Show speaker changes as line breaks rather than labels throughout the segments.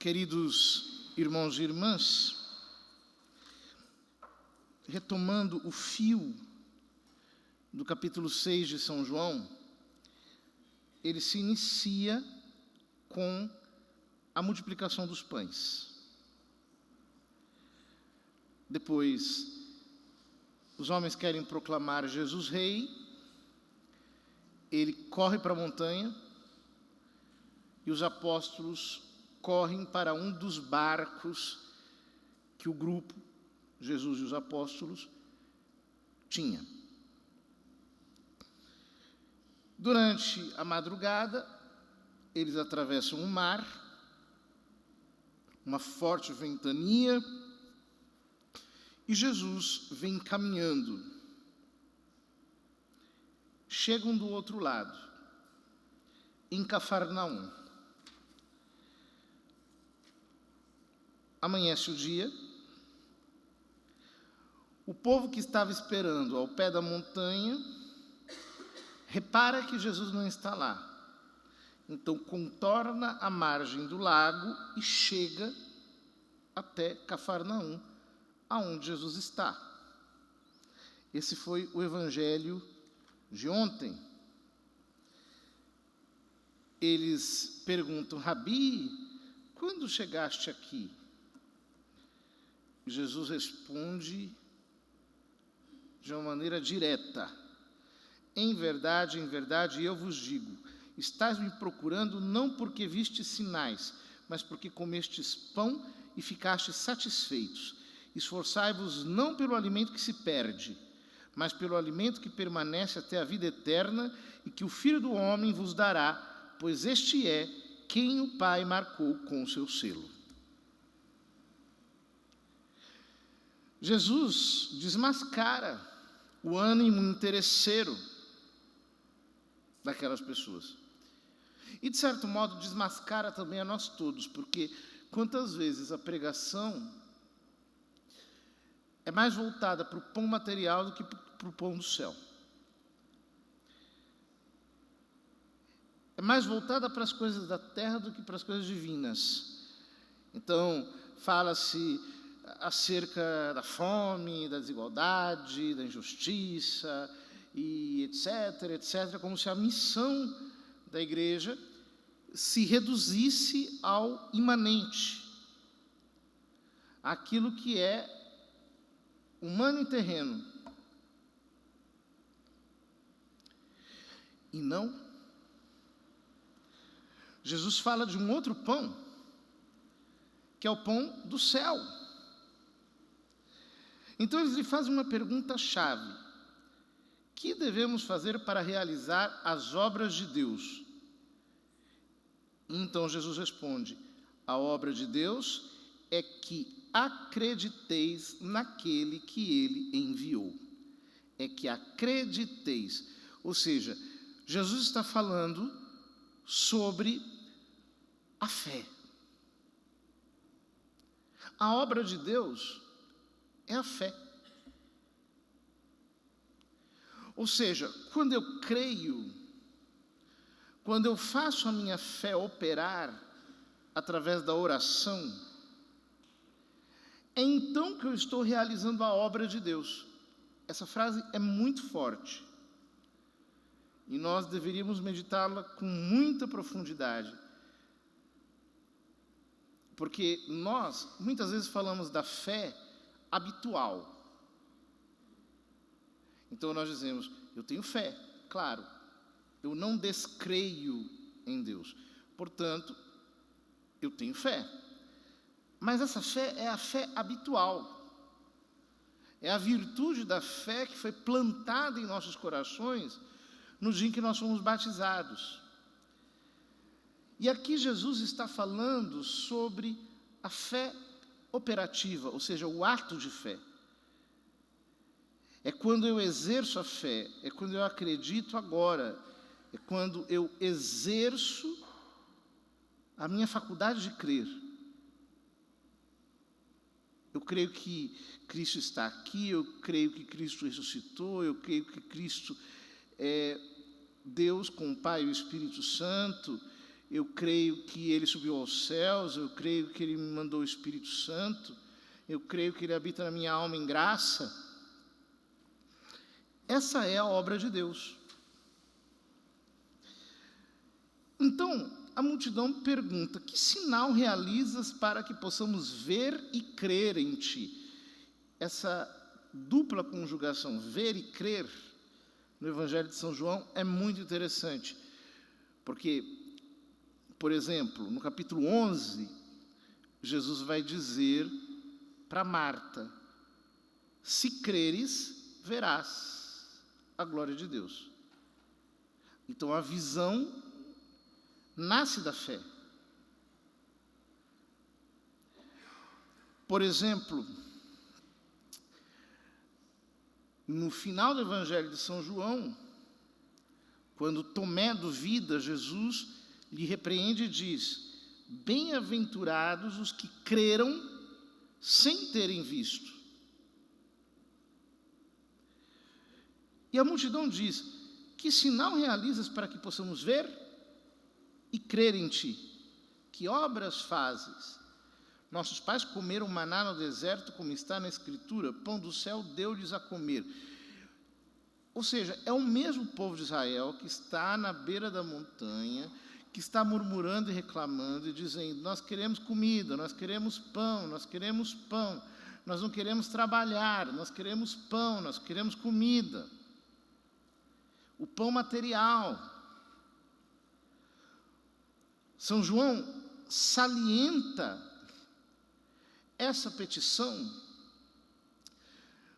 Queridos irmãos e irmãs, retomando o fio do capítulo 6 de São João, ele se inicia com a multiplicação dos pães. Depois, os homens querem proclamar Jesus rei, ele corre para a montanha e os apóstolos correm para um dos barcos que o grupo, Jesus e os apóstolos, tinha. Durante a madrugada, eles atravessam o mar, uma forte ventania, e Jesus vem caminhando. Chegam do outro lado, em Cafarnaum. Amanhece o dia. O povo que estava esperando ao pé da montanha repara que Jesus não está lá. Então contorna a margem do lago e chega até Cafarnaum, aonde Jesus está. Esse foi o evangelho de ontem. Eles perguntam: Rabi, quando chegaste aqui? Jesus responde de uma maneira direta: em verdade, eu vos digo, estás me procurando não porque vistes sinais, mas porque comestes pão e ficastes satisfeitos. Esforçai-vos não pelo alimento que se perde, mas pelo alimento que permanece até a vida eterna e que o Filho do Homem vos dará, pois este é quem o Pai marcou com o seu selo. Jesus desmascara o ânimo interesseiro daquelas pessoas. E, de certo modo, desmascara também a nós todos, porque quantas vezes a pregação é mais voltada para o pão material do que para o pão do céu. É mais voltada para as coisas da terra do que para as coisas divinas. Então, fala-se acerca da fome, da desigualdade, da injustiça, e etc., como se a missão da igreja se reduzisse ao imanente, aquilo que é humano e terreno. E não. Jesus fala de um outro pão, que é o pão do céu. Então eles lhe fazem uma pergunta-chave: que devemos fazer para realizar as obras de Deus? Então Jesus responde: a obra de Deus é que acrediteis naquele que ele enviou. É que acrediteis. Ou seja, Jesus está falando sobre a fé. A obra de Deus é a fé. Ou seja, quando eu creio, quando eu faço a minha fé operar através da oração, é então que eu estou realizando a obra de Deus. Essa frase é muito forte e nós deveríamos meditá-la com muita profundidade, porque nós muitas vezes falamos da fé habitual. Então nós dizemos: eu tenho fé, claro, eu não descreio em Deus, portanto, eu tenho fé. Mas essa fé é a fé habitual, é a virtude da fé que foi plantada em nossos corações no dia em que nós fomos batizados. E aqui Jesus está falando sobre a fé operativa, ou seja, o ato de fé. É quando eu exerço a fé, é quando eu acredito agora, é quando eu exerço a minha faculdade de crer. Eu creio que Cristo está aqui, eu creio que Cristo ressuscitou, eu creio que Cristo é Deus com o Pai e o Espírito Santo, eu creio que Ele subiu aos céus, eu creio que Ele me mandou o Espírito Santo, eu creio que Ele habita na minha alma em graça. Essa é a obra de Deus. Então, a multidão pergunta: que sinal realizas para que possamos ver e crer em ti? Essa dupla conjugação, ver e crer, no Evangelho de São João é muito interessante, porque, por exemplo, no capítulo 11, Jesus vai dizer para Marta: se creres, verás a glória de Deus. Então, a visão nasce da fé. Por exemplo, no final do Evangelho de São João, quando Tomé duvida, Jesus lhe repreende e diz: bem-aventurados os que creram sem terem visto. E a multidão diz: que sinal realizas para que possamos ver e crer em ti? Que obras fazes? Nossos pais comeram maná no deserto, como está na Escritura, pão do céu deu-lhes a comer. Ou seja, é o mesmo povo de Israel que está na beira da montanha, que está murmurando e reclamando e dizendo: nós queremos comida, nós queremos pão, nós queremos pão, nós não queremos trabalhar, nós queremos pão, nós queremos comida. O pão material. São João salienta essa petição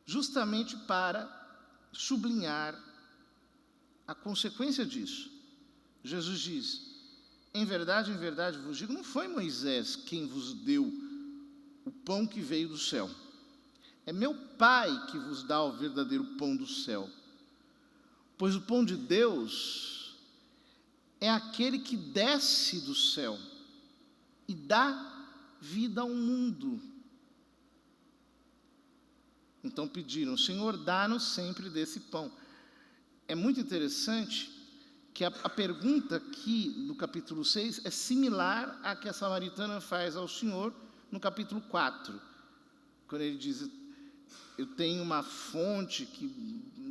justamente para sublinhar a consequência disso. Jesus diz: em verdade vos digo, não foi Moisés quem vos deu o pão que veio do céu. É meu Pai que vos dá o verdadeiro pão do céu. Pois o pão de Deus é aquele que desce do céu e dá vida ao mundo. Então pediram: Senhor, dá-nos sempre desse pão. É muito interessante que a pergunta aqui no capítulo 6 é similar à que a samaritana faz ao Senhor no capítulo 4, quando ele diz: eu tenho uma fonte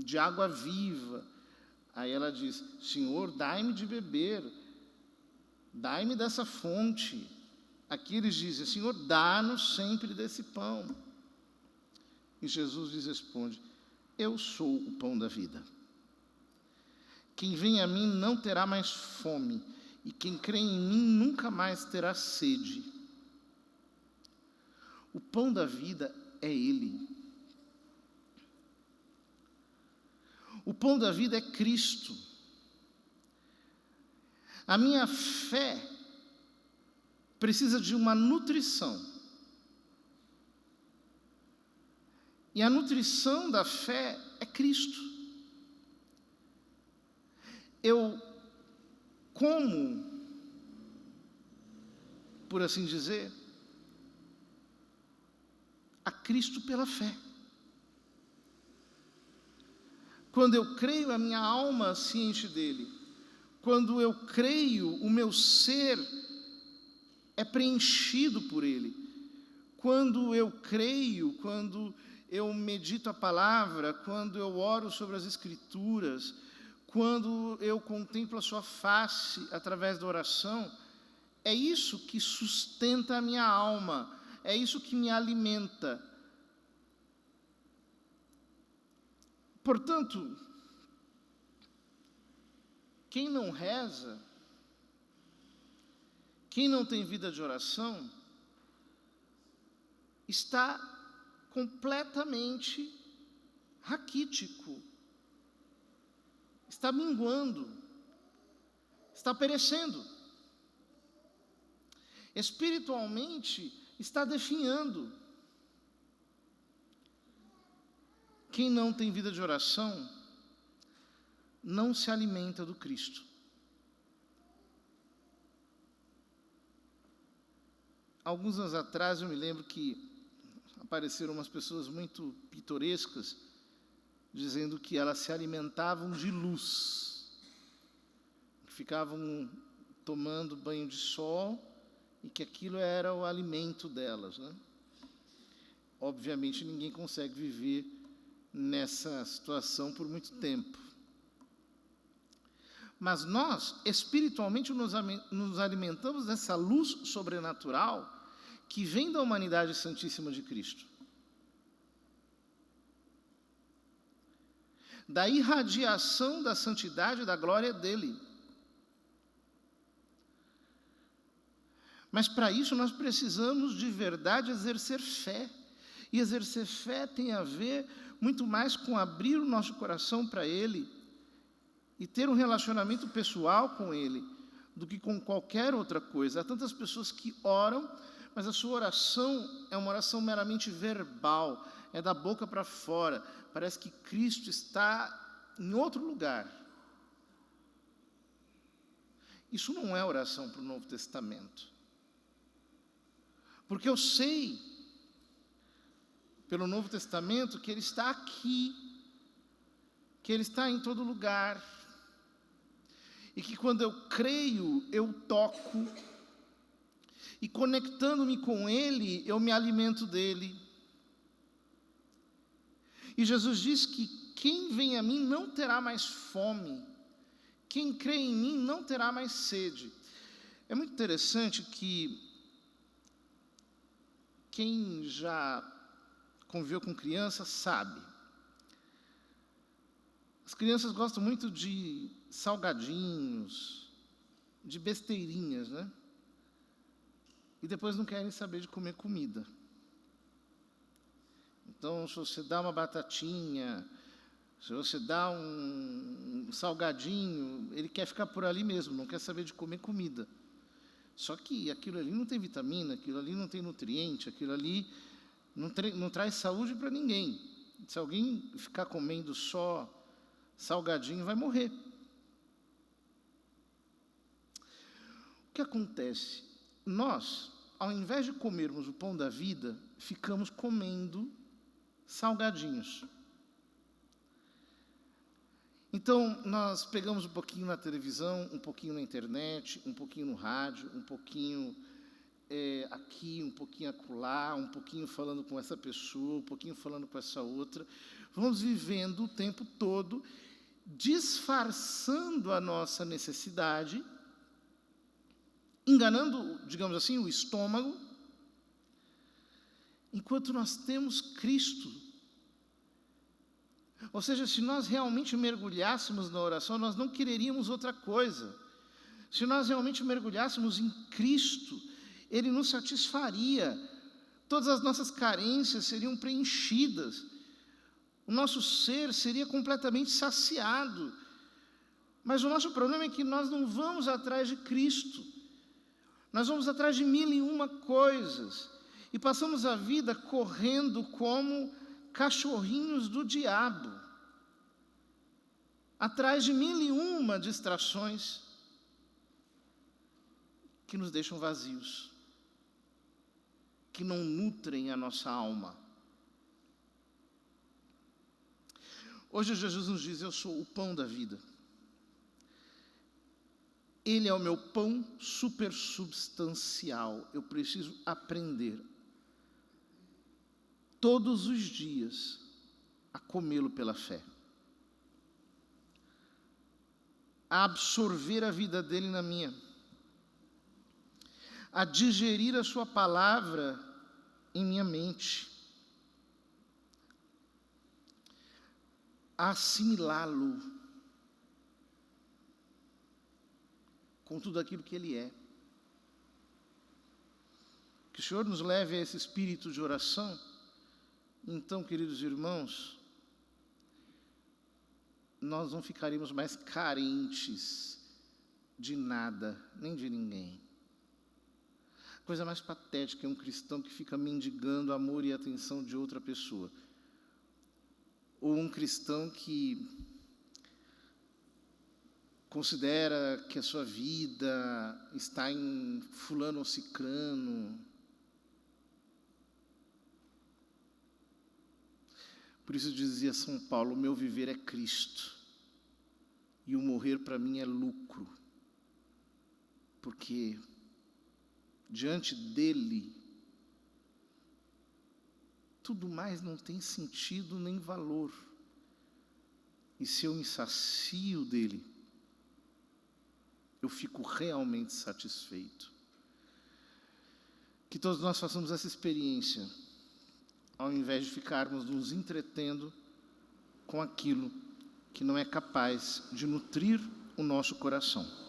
de água viva. Aí ela diz: Senhor, dai-me de beber, dai-me dessa fonte. Aqui eles dizem: Senhor, dá-nos sempre desse pão. E Jesus lhes responde: eu sou o pão da vida. Quem vem a mim não terá mais fome, e quem crê em mim nunca mais terá sede. O pão da vida é Ele. O pão da vida é Cristo. A minha fé precisa de uma nutrição. E a nutrição da fé é Cristo. Eu como, por assim dizer, a Cristo pela fé. Quando eu creio, a minha alma se enche dele. Quando eu creio, o meu ser é preenchido por ele. Quando eu creio, quando eu medito a palavra, quando eu oro sobre as Escrituras, quando eu contemplo a sua face através da oração, é isso que sustenta a minha alma, é isso que me alimenta. Portanto, quem não reza, quem não tem vida de oração, está completamente raquítico, está minguando, está perecendo. Espiritualmente, está definhando. Quem não tem vida de oração, não se alimenta do Cristo. Alguns anos atrás, eu me lembro que apareceram umas pessoas muito pitorescas, dizendo que elas se alimentavam de luz, que ficavam tomando banho de sol e que aquilo era o alimento delas, né? Obviamente, ninguém consegue viver nessa situação por muito tempo. Mas nós, espiritualmente, nos alimentamos dessa luz sobrenatural que vem da humanidade santíssima de Cristo. Da irradiação da santidade e da glória dele. Mas para isso nós precisamos de verdade exercer fé. E exercer fé tem a ver muito mais com abrir o nosso coração para ele e ter um relacionamento pessoal com ele do que com qualquer outra coisa. Há tantas pessoas que oram, mas a sua oração é uma oração meramente verbal, é da boca para fora. Parece que Cristo está em outro lugar. Isso não é oração para o Novo Testamento. Porque eu sei, pelo Novo Testamento, que Ele está aqui, que Ele está em todo lugar, e que quando eu creio, eu toco, e conectando-me com Ele, eu me alimento dEle. E Jesus diz que quem vem a mim não terá mais fome, quem crê em mim não terá mais sede. É muito interessante que quem já conviveu com crianças sabe. As crianças gostam muito de salgadinhos, de besteirinhas, né? E depois não querem saber de comer comida. Então, se você dá uma batatinha, se você dá um salgadinho, ele quer ficar por ali mesmo, não quer saber de comer comida. Só que aquilo ali não tem vitamina, aquilo ali não tem nutriente, aquilo ali não traz saúde para ninguém. Se alguém ficar comendo só salgadinho, vai morrer. O que acontece? Nós, ao invés de comermos o pão da vida, ficamos comendo salgadinhos. Então, nós pegamos um pouquinho na televisão, um pouquinho na internet, um pouquinho no rádio, um pouquinho aqui, um pouquinho acolá, um pouquinho falando com essa pessoa, um pouquinho falando com essa outra. Vamos vivendo o tempo todo, disfarçando a nossa necessidade, enganando, digamos assim, o estômago, enquanto nós temos Cristo. Ou seja, se nós realmente mergulhássemos na oração, nós não quereríamos outra coisa. Se nós realmente mergulhássemos em Cristo, Ele nos satisfaria. Todas as nossas carências seriam preenchidas. O nosso ser seria completamente saciado. Mas o nosso problema é que nós não vamos atrás de Cristo. Nós vamos atrás de 1001 coisas. E passamos a vida correndo como cachorrinhos do diabo, atrás de 1001 distrações que nos deixam vazios, que não nutrem a nossa alma. Hoje Jesus nos diz: eu sou o pão da vida. Ele é o meu pão supersubstancial. Eu preciso aprender todos os dias a comê-lo pela fé, a absorver a vida dele na minha, a digerir a sua palavra em minha mente, a assimilá-lo com tudo aquilo que ele é. Que o Senhor nos leve a esse espírito de oração. Então, queridos irmãos, nós não ficaríamos mais carentes de nada, nem de ninguém. A coisa mais patética é um cristão que fica mendigando amor e atenção de outra pessoa. Ou um cristão que considera que a sua vida está em fulano ou cicrano. Por isso dizia São Paulo: o meu viver é Cristo, e o morrer para mim é lucro. porque diante dele, tudo mais não tem sentido nem valor. E se eu me sacio dele, eu fico realmente satisfeito. Que todos nós façamos essa experiência, ao invés de ficarmos nos entretendo com aquilo que não é capaz de nutrir o nosso coração.